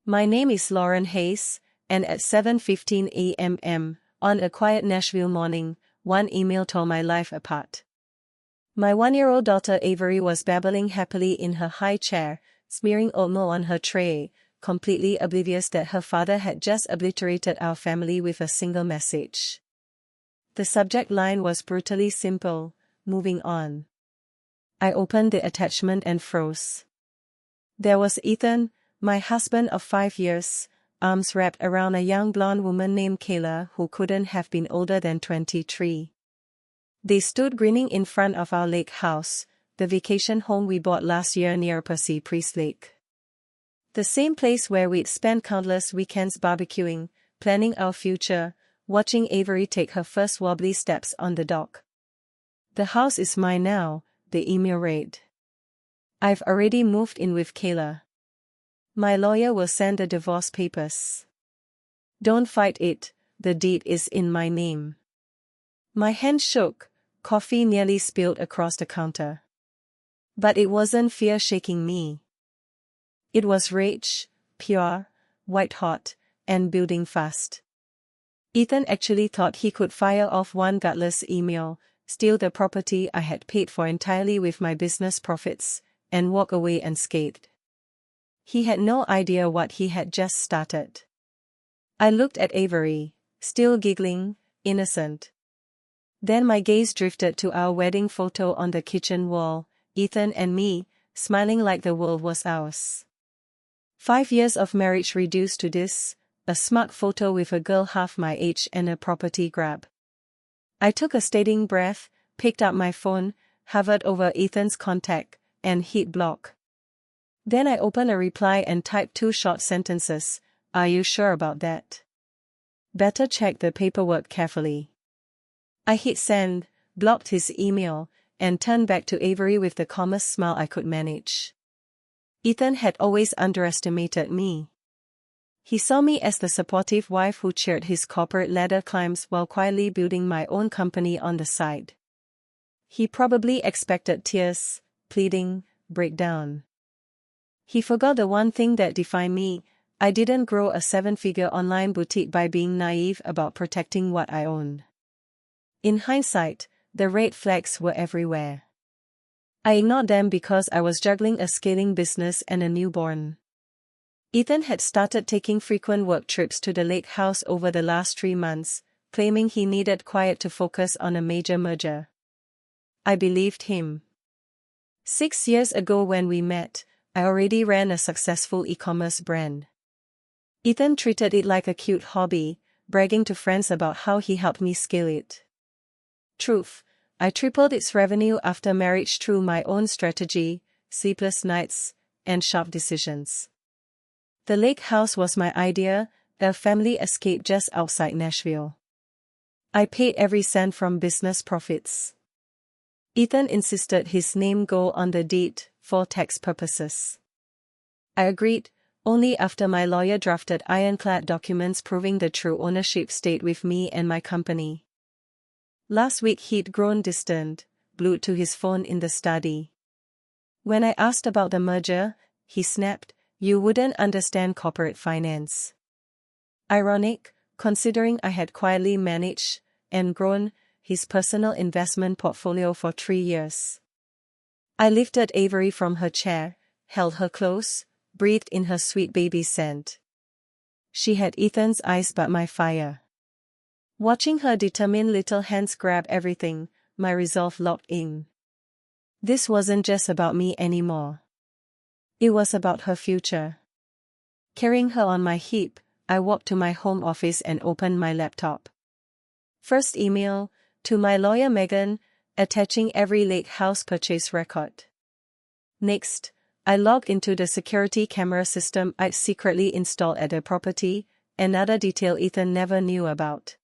My name is Lauren Hayes, and at 7:15 a.m. on a quiet Nashville morning, one email tore my life apart. My 1-year-old daughter Avery was babbling happily in her high chair, smearing oatmeal on her tray, completely oblivious that her father had just obliterated our family with a single message. The subject line was brutally simple: moving on. I opened the attachment and froze. There was Ethan, my husband of 5 years, arms wrapped around a young blonde woman named Kayla who couldn't have been older than 23. They stood grinning in front of our lake house, the vacation home we bought last year near Percy Priest Lake. The same place where we'd spent countless weekends barbecuing, planning our future, watching Avery take her first wobbly steps on the dock. The house is mine now, the email read. I've already moved in with Kayla. My lawyer will send the divorce papers. Don't fight it, the deed is in my name. My hand shook, coffee nearly spilled across the counter. But it wasn't fear shaking me. It was rage, pure, white-hot, and building fast. Ethan actually thought he could fire off one gutless email, steal the property I had paid for entirely with my business profits, and walk away unscathed. He had no idea what he had just started. I looked at Avery, still giggling, innocent. Then my gaze drifted to our wedding photo on the kitchen wall, Ethan and me, smiling like the world was ours. 5 years of marriage reduced to this, a smug photo with a girl half my age and a property grab. I took a steadying breath, picked up my phone, hovered over Ethan's contact, and hit block. Then I opened a reply and typed 2 short sentences. Are you sure about that? Better check the paperwork carefully. I hit send, blocked his email, and turned back to Avery with the calmest smile I could manage. Ethan had always underestimated me. He saw me as the supportive wife who cheered his corporate ladder climbs while quietly building my own company on the side. He probably expected tears, pleading, breakdown. He forgot the one thing that defined me: I didn't grow a 7-figure online boutique by being naive about protecting what I owned. In hindsight, the red flags were everywhere. I ignored them because I was juggling a scaling business and a newborn. Ethan had started taking frequent work trips to the lake house over the last 3 months, claiming he needed quiet to focus on a major merger. I believed him. 6 years ago when we met, I already ran a successful e-commerce brand. Ethan treated it like a cute hobby, bragging to friends about how he helped me scale it. Truth, I tripled its revenue after marriage through my own strategy, sleepless nights, and sharp decisions. The lake house was my idea, a family escape just outside Nashville. I paid every cent from business profits. Ethan insisted his name go on the deed, for tax purposes. I agreed, only after my lawyer drafted Ironclad documents proving the true ownership stayed with me and my company. Last week he'd grown distant, glued to his phone in the study. When I asked about the merger, he snapped, "You wouldn't understand corporate finance." Ironic, considering I had quietly managed, and grown, his personal investment portfolio for 3 years. I lifted Avery from her chair, held her close, breathed in her sweet baby scent. She had Ethan's eyes but my fire. Watching her determined little hands grab everything, my resolve locked in. This wasn't just about me anymore. It was about her future. Carrying her on my hip, I walked to my home office and opened my laptop. First email, to my lawyer Megan, attaching every lake house purchase record. Next, I logged into the security camera system I'd secretly installed at the property, another detail Ethan never knew about.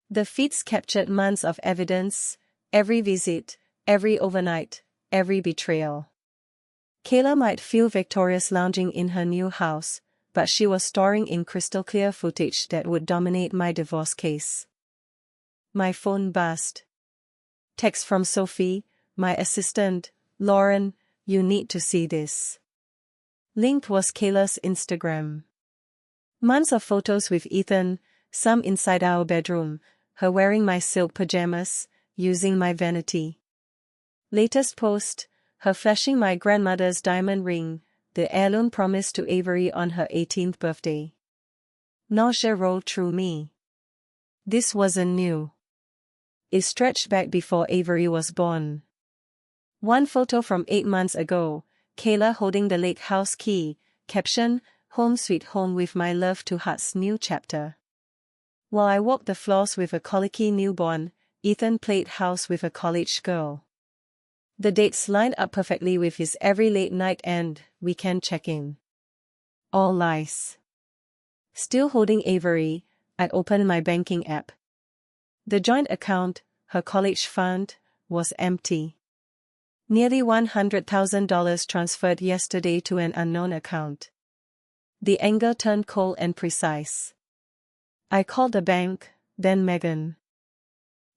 The feeds captured months of evidence, every visit, every overnight, every betrayal. Kayla might feel victorious lounging in her new house, but she was storing in crystal-clear footage that would dominate my divorce case. My phone buzzed. Text from Sophie, my assistant. "Lauren, you need to see this." Linked was Kayla's Instagram. Months of photos with Ethan, some inside our bedroom, her wearing my silk pajamas, using my vanity. Latest post, her flashing my grandmother's diamond ring, the heirloom promised to Avery on her 18th birthday. Nausea rolled through me. This wasn't new. It stretched back before Avery was born. One photo from 8 months ago, Kayla holding the lake house key, caption, "Home sweet home with my love to Heart's new chapter." While I walked the floors with a colicky newborn, Ethan played house with a college girl. The dates lined up perfectly with his every late night and weekend check-in. All lies. Still holding Avery, I opened my banking app. The joint account, her college fund, was empty. Nearly $100,000 transferred yesterday to an unknown account. The anger turned cold and precise. I called the bank, then Megan.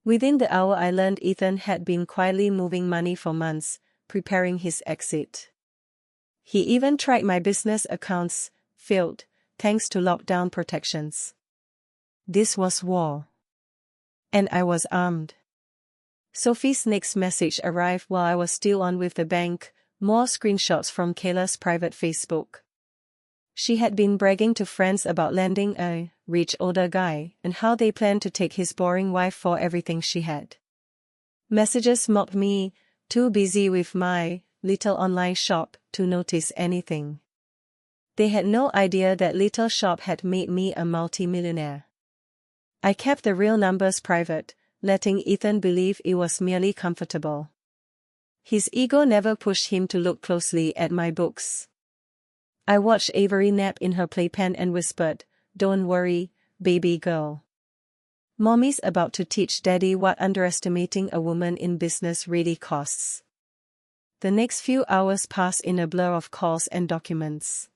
Within the hour I learned Ethan had been quietly moving money for months, preparing his exit. He even tried my business accounts, failed, thanks to lockdown protections. This was war. And I was armed. Sophie's next message arrived while I was still on with the bank, more screenshots from Kayla's private Facebook. She had been bragging to friends about landing a rich older guy and how they planned to take his boring wife for everything she had. Messages mocked me, too busy with my little online shop to notice anything. They had no idea that little shop had made me a multi-millionaire. I kept the real numbers private, letting Ethan believe it was merely comfortable. His ego never pushed him to look closely at my books. I watched Avery nap in her playpen and whispered, "Don't worry, baby girl. Mommy's about to teach Daddy what underestimating a woman in business really costs." The next few hours passed in a blur of calls and documents.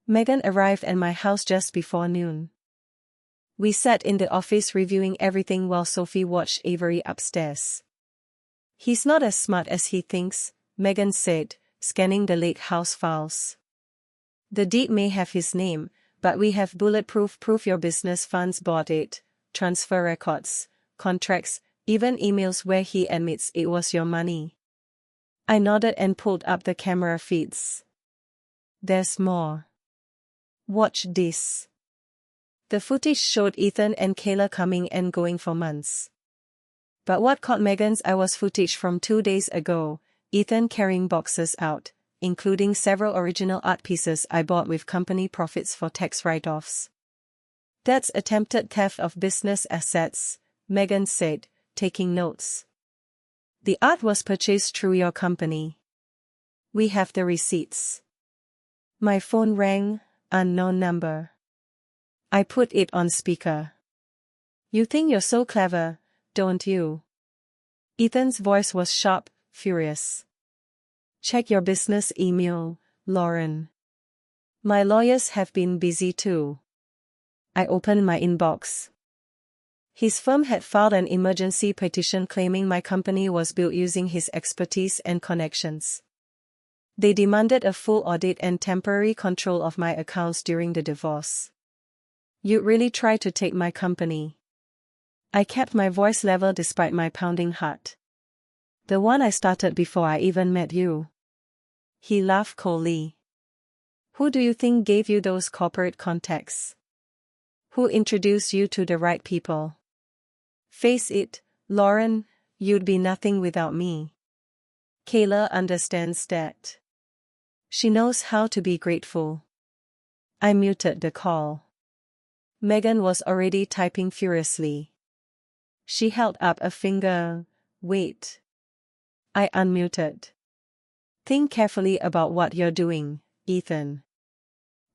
Megan arrived at my house just before noon. We sat in the office reviewing everything while Sophie watched Avery upstairs. "He's not as smart as he thinks," Megan said, scanning the lake house files. "The deed may have his name, but we have bulletproof proof your business funds bought it, transfer records, contracts, even emails where he admits it was your money." I nodded and pulled up the camera feeds. "There's more. Watch this." The footage showed Ethan and Kayla coming and going for months. But what caught Megan's eye was footage from 2 days ago, Ethan carrying boxes out, including several original art pieces I bought with company profits for tax write-offs. "That's attempted theft of business assets," Megan said, taking notes. "The art was purchased through your company. We have the receipts." My phone rang, unknown number. I put it on speaker. "You think you're so clever, don't you?" Ethan's voice was sharp, furious. "Check your business email, Lauren. My lawyers have been busy too." I opened my inbox. His firm had filed an emergency petition claiming my company was built using his expertise and connections. They demanded a full audit and temporary control of my accounts during the divorce. "You really tried to take my company." I kept my voice level despite my pounding heart. "The one I started before I even met you." He laughed coldly. "Who do you think gave you those corporate contacts? Who introduced you to the right people? Face it, Lauren, you'd be nothing without me." Kayla understands that. She knows how to be grateful. I muted the call. Megan was already typing furiously. She held up a finger. "Wait." I unmuted. "Think carefully about what you're doing, Ethan."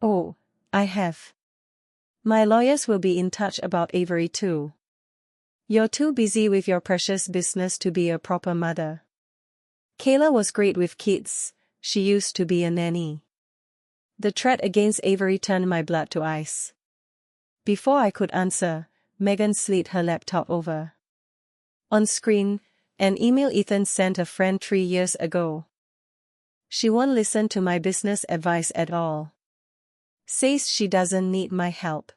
"Oh, I have. My lawyers will be in touch about Avery too." "You're too busy with your precious business to be a proper mother." Kayla was great with kids, she used to be a nanny. The threat against Avery turned my blood to ice. Before I could answer, Megan slid her laptop over. On screen, an email Ethan sent a friend 3 years ago. "She won't listen to my business advice at all. Says she doesn't need my help.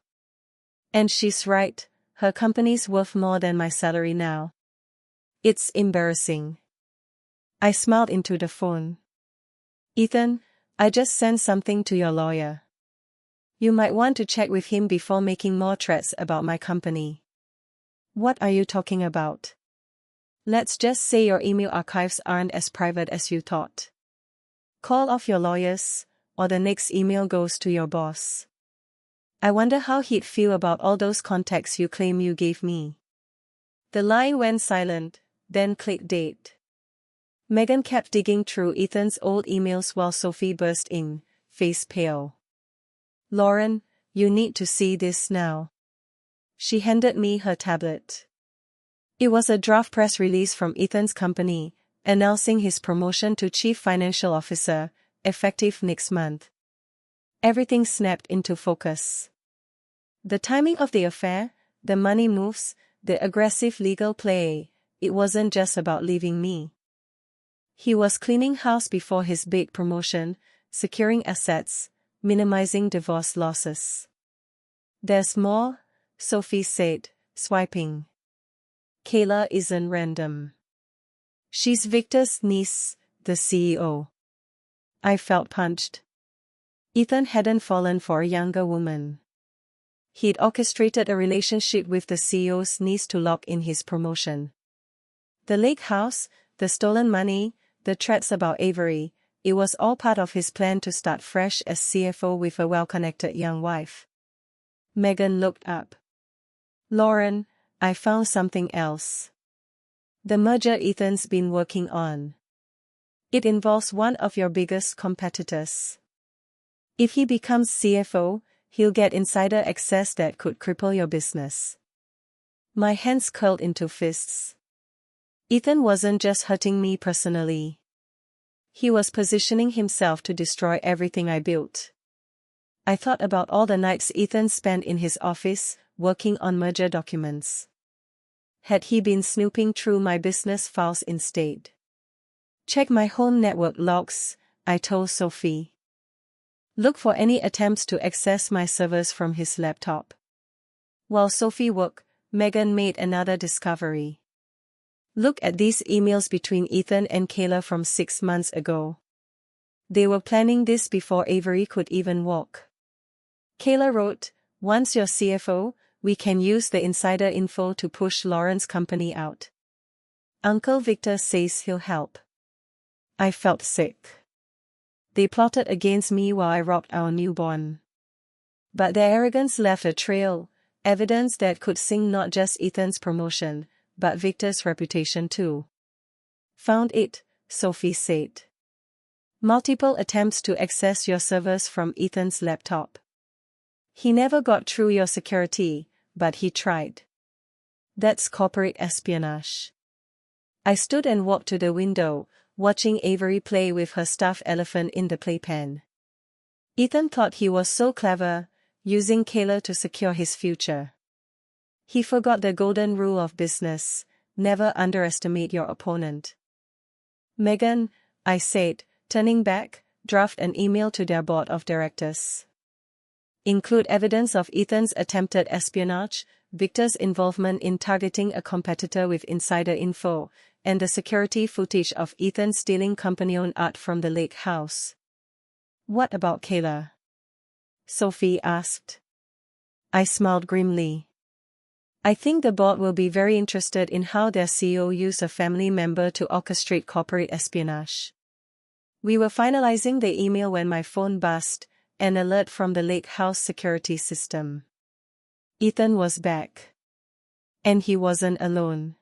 And she's right, her company's worth more than my salary now. It's embarrassing. I smiled into the phone. Ethan, I just sent something to your lawyer. You might want to check with him before making more threats about my company. What are you talking about? Let's just say your email archives aren't as private as you thought. Call off your lawyers, or the next email goes to your boss. I wonder how he'd feel about all those contacts you claim you gave me. The line went silent, then clicked date. Megan kept digging through Ethan's old emails while Sophie burst in, face pale. Lauren, you need to see this now. She handed me her tablet. It was a draft press release from Ethan's company, announcing his promotion to Chief Financial Officer, effective next month. Everything snapped into focus. The timing of the affair, the money moves, the aggressive legal play, it wasn't just about leaving me. He was cleaning house before his big promotion, securing assets, minimizing divorce losses. There's more, Sophie said, swiping. Kayla isn't random. She's Victor's niece, the CEO. I felt punched. Ethan hadn't fallen for a younger woman. He'd orchestrated a relationship with the CEO's niece to lock in his promotion. The lake house, the stolen money, the threats about Avery, it was all part of his plan to start fresh as CFO with a well-connected young wife. Megan looked up. Lauren, I found something else. The merger Ethan's been working on. It involves one of your biggest competitors. If he becomes CFO, he'll get insider access that could cripple your business. My hands curled into fists. Ethan wasn't just hurting me personally. He was positioning himself to destroy everything I built. I thought about all the nights Ethan spent in his office, working on merger documents. Had he been snooping through my business files instead? Check my home network logs, I told Sophie. Look for any attempts to access my servers from his laptop. While Sophie worked, Megan made another discovery. Look at these emails between Ethan and Kayla from 6 months ago. They were planning this before Avery could even walk. Kayla wrote, "Once you're CFO, we can use the insider info to push Lauren's company out. Uncle Victor says he'll help." I felt sick. They plotted against me while I rocked our newborn. But their arrogance left a trail, evidence that could sink not just Ethan's promotion, but Victor's reputation too. Found it, Sophie said. Multiple attempts to access your servers from Ethan's laptop. He never got through your security, but he tried. That's corporate espionage. I stood and walked to the window, watching Avery play with her stuffed elephant in the playpen. Ethan thought he was so clever, using Kayla to secure his future. He forgot the golden rule of business: never underestimate your opponent. Megan, I said, turning back, draft an email to their board of directors. Include evidence of Ethan's attempted espionage, Victor's involvement in targeting a competitor with insider info, and the security footage of Ethan stealing company-owned art from the lake house. What about Kayla? Sophie asked. I smiled grimly. I think the board will be very interested in how their CEO used a family member to orchestrate corporate espionage. We were finalizing the email when my phone buzzed, an alert from the lake house security system. Ethan was back. And he wasn't alone.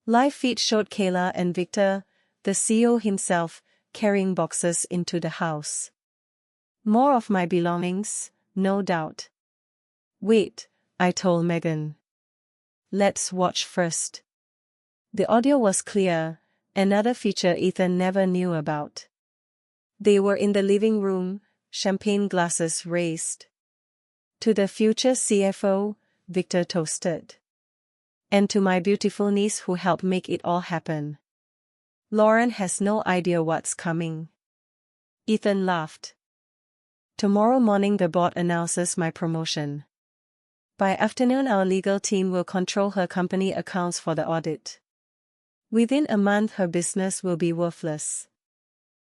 Live feed showed Kayla and Victor, the CEO himself, carrying boxes into the house. More of my belongings, no doubt. Wait, I told Megan. Let's watch first. The audio was clear, another feature Ethan never knew about. They were in the living room, champagne glasses raised. To the future CFO, Victor toasted. And to my beautiful niece who helped make it all happen. Lauren has no idea what's coming. Ethan laughed. Tomorrow morning the board announces my promotion. By afternoon our legal team will control her company accounts for the audit. Within a month her business will be worthless.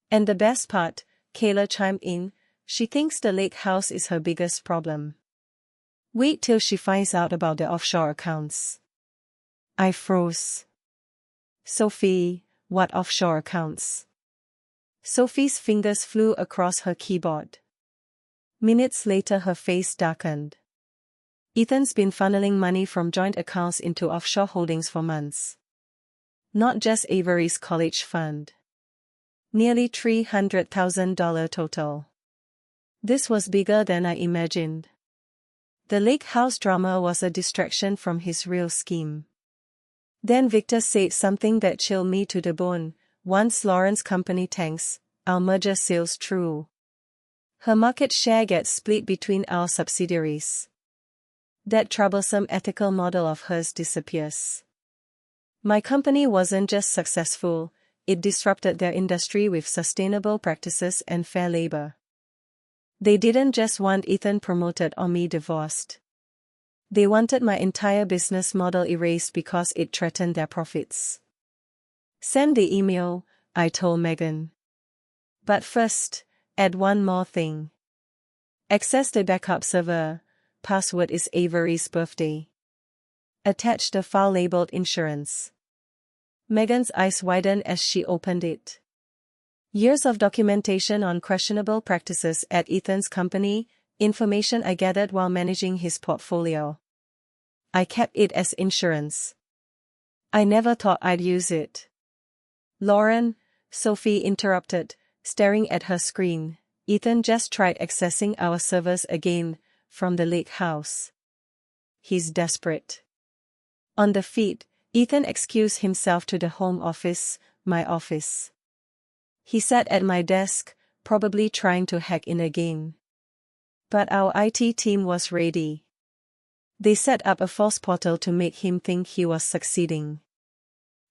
And the best part, Kayla chimed in, she thinks the lake house is her biggest problem. Wait till she finds out about the offshore accounts. I froze. Sophie, what offshore accounts? Sophie's fingers flew across her keyboard. Minutes later her face darkened. Ethan's been funneling money from joint accounts into offshore holdings for months. Not just Avery's college fund. Nearly $300,000 total. This was bigger than I imagined. The lake house drama was a distraction from his real scheme. Then Victor said something that chilled me to the bone. Once Lauren's company tanks, our merger sails through. Her market share gets split between our subsidiaries. That troublesome ethical model of hers disappears. My company wasn't just successful, it disrupted their industry with sustainable practices and fair labor. They didn't just want Ethan promoted or me divorced. They wanted my entire business model erased because it threatened their profits. Send the email, I told Megan. But first, add one more thing. Access the backup server. Password is Avery's birthday. Attach the file labeled insurance. Megan's eyes widened as she opened it. Years of documentation on questionable practices at Ethan's company, information I gathered while managing his portfolio. I kept it as insurance. I never thought I'd use it. Lauren, Sophie interrupted, staring at her screen. Ethan just tried accessing our servers again, from the lake house. He's desperate. On the feed, Ethan excused himself to the home office, my office. He sat at my desk, probably trying to hack in again. But our IT team was ready. They set up a false portal to make him think he was succeeding.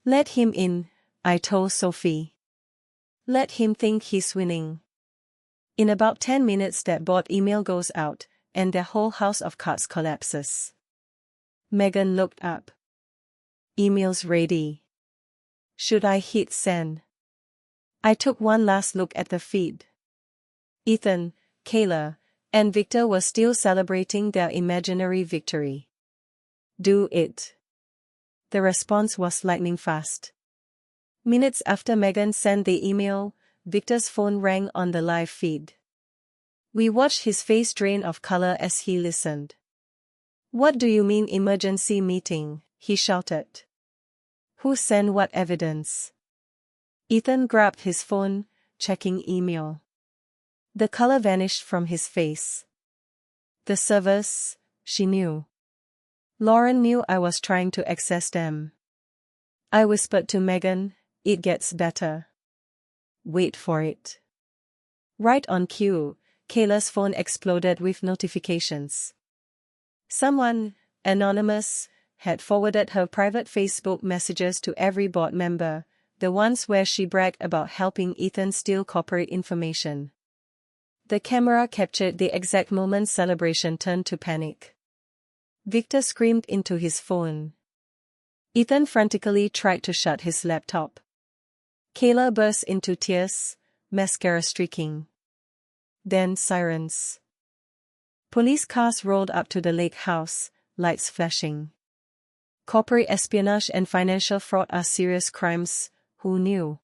Let him in, I told Sophie. Let him think he's winning. In about 10 minutes that board email goes out, and their whole house of cards collapses. Megan looked up. Email's ready. Should I hit send? I took one last look at the feed. Ethan, Kayla, and Victor were still celebrating their imaginary victory. Do it. The response was lightning fast. Minutes after Megan sent the email, Victor's phone rang on the live feed. We watched his face drain of color as he listened. What do you mean emergency meeting? He shouted. Who sent what evidence? Ethan grabbed his phone, checking email. The color vanished from his face. The servers, she knew. Lauren knew I was trying to access them. I whispered to Megan, it gets better. Wait for it. Right on cue, Kayla's phone exploded with notifications. Someone, anonymous, had forwarded her private Facebook messages to every board member, the ones where she bragged about helping Ethan steal corporate information. The camera captured the exact moment celebration turned to panic. Victor screamed into his phone. Ethan frantically tried to shut his laptop. Kayla burst into tears, mascara streaking. Then sirens. Police cars rolled up to the lake house, lights flashing. Corporate espionage and financial fraud are serious crimes, who knew?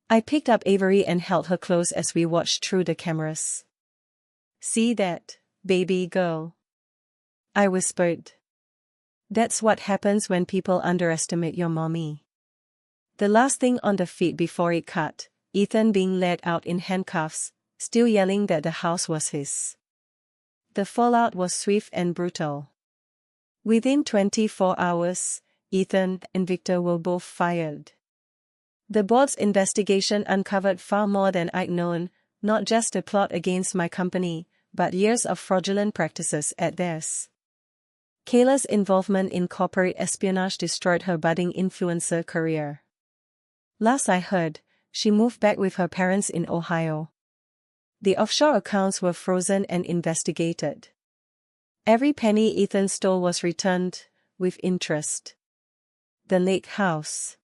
I picked up Avery and held her close as we watched through the cameras. See that, baby girl? I whispered. That's what happens when people underestimate your mommy. The last thing on the feed before it cut, Ethan being led out in handcuffs, still yelling that the house was his. The fallout was swift and brutal. Within 24 hours, Ethan and Victor were both fired. The board's investigation uncovered far more than I'd known, not just a plot against my company, but years of fraudulent practices at theirs. Kayla's involvement in corporate espionage destroyed her budding influencer career. Last I heard, she moved back with her parents in Ohio. The offshore accounts were frozen and investigated. Every penny Ethan stole was returned, with interest. The Lake House.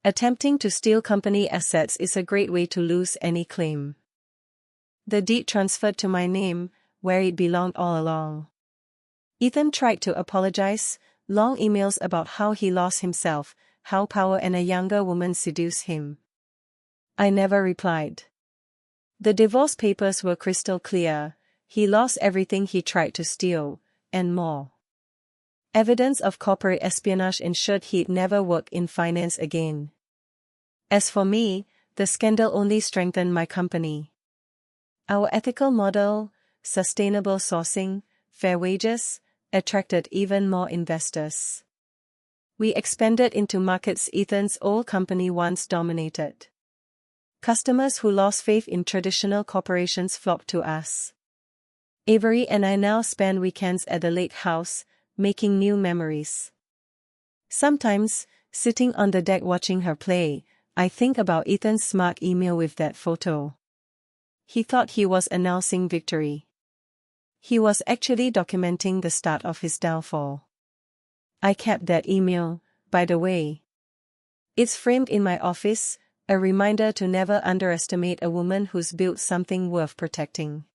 Attempting to steal company assets is a great way to lose any claim. The deed transferred to my name, where it belonged all along. Ethan tried to apologize, long emails about how he lost himself, how power and a younger woman seduced him. I never replied. The divorce papers were crystal clear. He lost everything he tried to steal, and more. Evidence of corporate espionage ensured he'd never work in finance again. As for me, the scandal only strengthened my company. Our ethical model, sustainable sourcing, fair wages, attracted even more investors. We expanded into markets Ethan's old company once dominated. Customers who lost faith in traditional corporations flocked to us. Avery and I now spend weekends at the Lake House, making new memories. Sometimes, sitting on the deck watching her play, I think about Ethan's smug email with that photo. He thought he was announcing victory. He was actually documenting the start of his downfall. I kept that email, by the way. It's framed in my office, a reminder to never underestimate a woman who's built something worth protecting.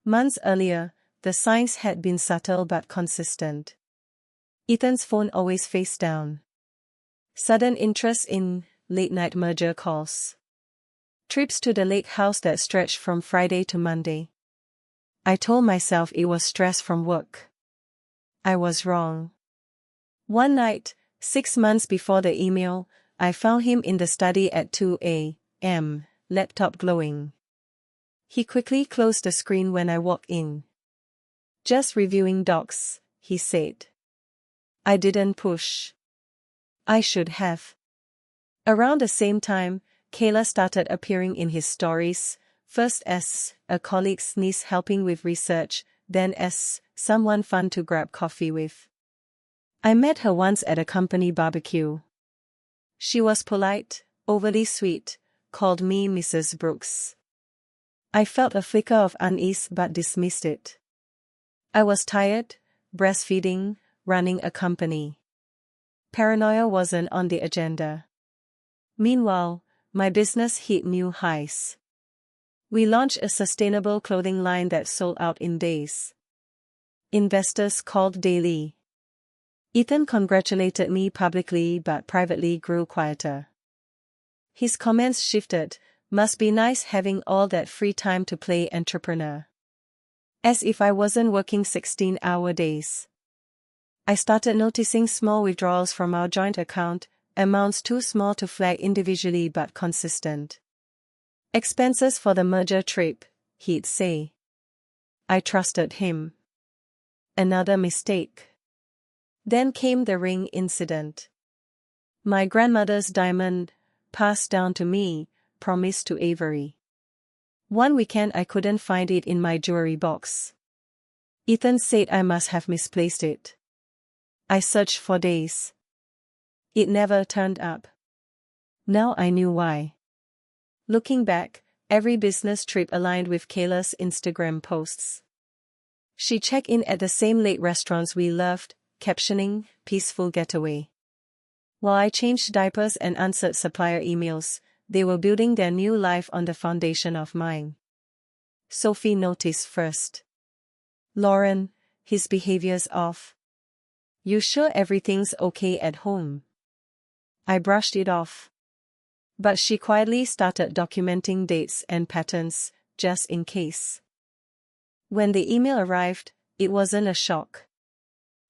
Months earlier, the signs had been subtle but consistent. Ethan's phone always face down. Sudden interest in late-night merger calls. Trips to the Lake House that stretched from Friday to Monday. I told myself it was stress from work. I was wrong. One night, 6 months before the email, I found him in the study at 2 a.m., laptop glowing. He quickly closed the screen when I walked in. Just reviewing docs, he said. I didn't push. I should have. Around the same time, Kayla started appearing in his stories, first as a colleague's niece helping with research, then as someone fun to grab coffee with. I met her once at a company barbecue. She was polite, overly sweet, called me Mrs. Brooks. I felt a flicker of unease but dismissed it. I was tired, breastfeeding, running a company. Paranoia wasn't on the agenda. Meanwhile, my business hit new highs. We launched a sustainable clothing line that sold out in days. Investors called daily. Ethan congratulated me publicly but privately grew quieter. His comments shifted, must be nice having all that free time to play entrepreneur. As if I wasn't working 16-hour days. I started noticing small withdrawals from our joint account, amounts too small to flag individually but consistent. Expenses for the merger trip, he'd say. I trusted him. Another mistake. Then came the ring incident. My grandmother's diamond, passed down to me, promised to Avery. One weekend I couldn't find it in my jewelry box. Ethan said I must have misplaced it. I searched for days. It never turned up. Now I knew why. Looking back, every business trip aligned with Kayla's Instagram posts. She checked in at the same late restaurants we loved, captioning, "Peaceful getaway." While I changed diapers and answered supplier emails, they were building their new life on the foundation of mine. Sophie noticed first. "Lauren, his behavior's off. You sure everything's okay at home?" I brushed it off. But she quietly started documenting dates and patterns, just in case. When the email arrived, it wasn't a shock.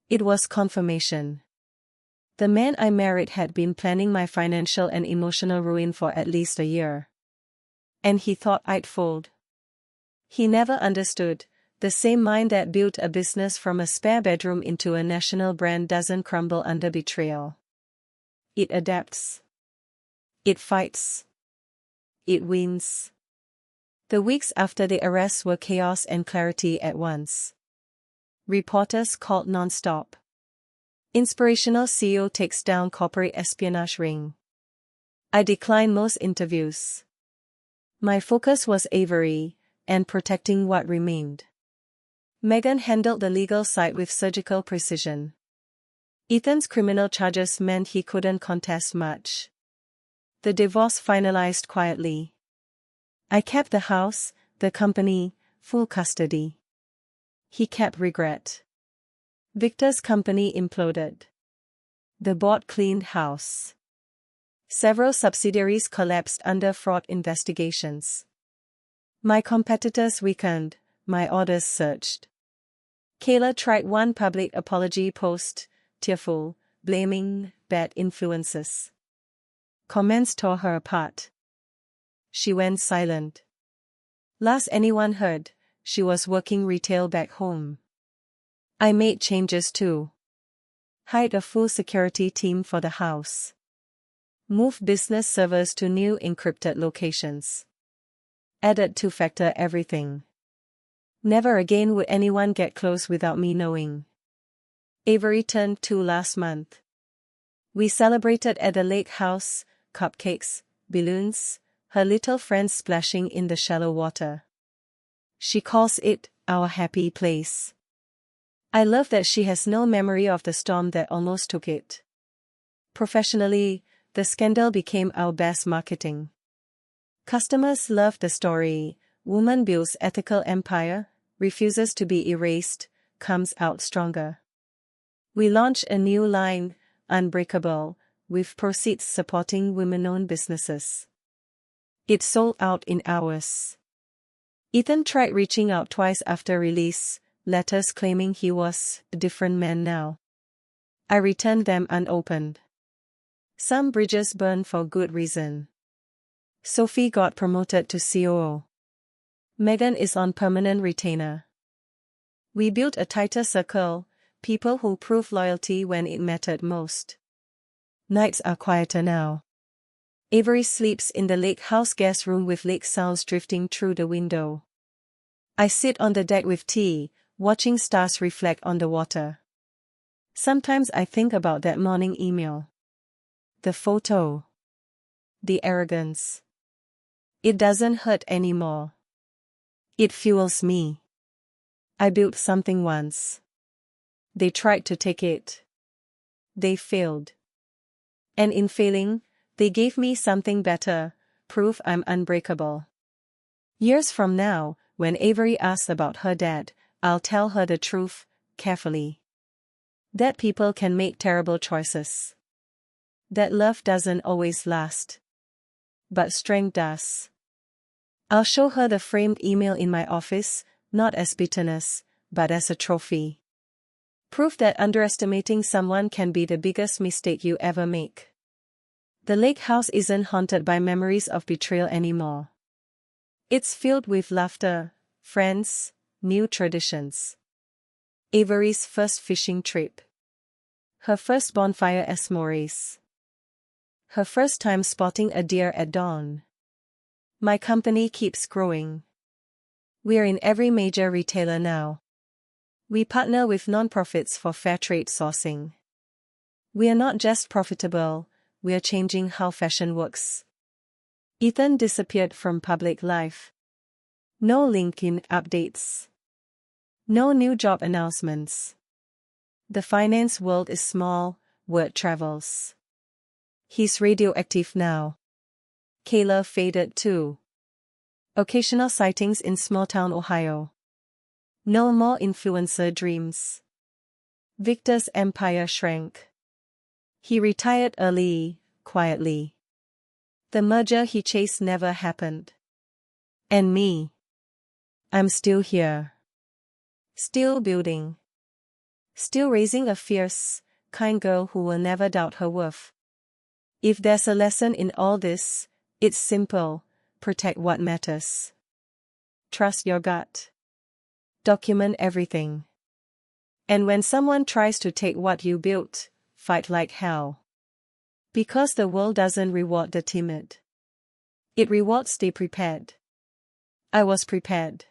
It was confirmation. The man I married had been planning my financial and emotional ruin for at least a year. And he thought I'd fold. He never understood, the same mind that built a business from a spare bedroom into a national brand doesn't crumble under betrayal. It adapts. It fights. It wins. The weeks after the arrests were chaos and clarity at once. Reporters called non-stop. Inspirational CEO takes down corporate espionage ring. I declined most interviews. My focus was Avery, and protecting what remained. Meghan handled the legal side with surgical precision. Ethan's criminal charges meant he couldn't contest much. The divorce finalized quietly. I kept the house, the company, full custody. He kept regret. Victor's company imploded. The board cleaned house. Several subsidiaries collapsed under fraud investigations. My competitors weakened, my orders surged. Kayla tried one public apology post, tearful, blaming bad influences. Comments tore her apart. She went silent. Last anyone heard, she was working retail back home. I made changes too. Hired a full security team for the house. Moved business servers to new encrypted locations. Added two-factor everything. Never again would anyone get close without me knowing. Avery turned 2 last month. We celebrated at the lake house, cupcakes, balloons, her little friends splashing in the shallow water. She calls it our happy place. I love that she has no memory of the storm that almost took it. Professionally, the scandal became our best marketing. Customers loved the story. Woman builds ethical empire, refuses to be erased, comes out stronger. We launched a new line, Unbreakable, with proceeds supporting women-owned businesses. It sold out in hours. Ethan tried reaching out twice after release, letters claiming he was a different man now. I returned them unopened. Some bridges burned for good reason. Sophie got promoted to COO. Meghan is on permanent retainer. We built a tighter circle, people who prove loyalty when it mattered most. Nights are quieter now. Avery sleeps in the lake house guest room with lake sounds drifting through the window. I sit on the deck with tea, watching stars reflect on the water. Sometimes I think about that morning email. The photo. The arrogance. It doesn't hurt anymore. It fuels me. I built something once. They tried to take it. They failed. And in failing, they gave me something better, proof I'm unbreakable. Years from now, when Avery asks about her dad, I'll tell her the truth, carefully. That people can make terrible choices. That love doesn't always last. But strength does. I'll show her the framed email in my office, not as bitterness, but as a trophy. Proof that underestimating someone can be the biggest mistake you ever make. The lake house isn't haunted by memories of betrayal anymore. It's filled with laughter, friends, new traditions. Avery's first fishing trip. Her first bonfire as Maurice. Her first time spotting a deer at dawn. My company keeps growing. We're in every major retailer now. We partner with nonprofits for fair trade sourcing. We are not just profitable, we are changing how fashion works. Ethan disappeared from public life. No LinkedIn updates. No new job announcements. The finance world is small, word travels. He's radioactive now. Kayla faded too. Occasional sightings in small-town Ohio. No more influencer dreams. Victor's empire shrank. He retired early, quietly. The merger he chased never happened. And me. I'm still here. Still building. Still raising a fierce, kind girl who will never doubt her worth. If there's a lesson in all this, it's simple: protect what matters. Trust your gut. Document everything. And when someone tries to take what you built, fight like hell. Because the world doesn't reward the timid. It rewards the prepared. I was prepared.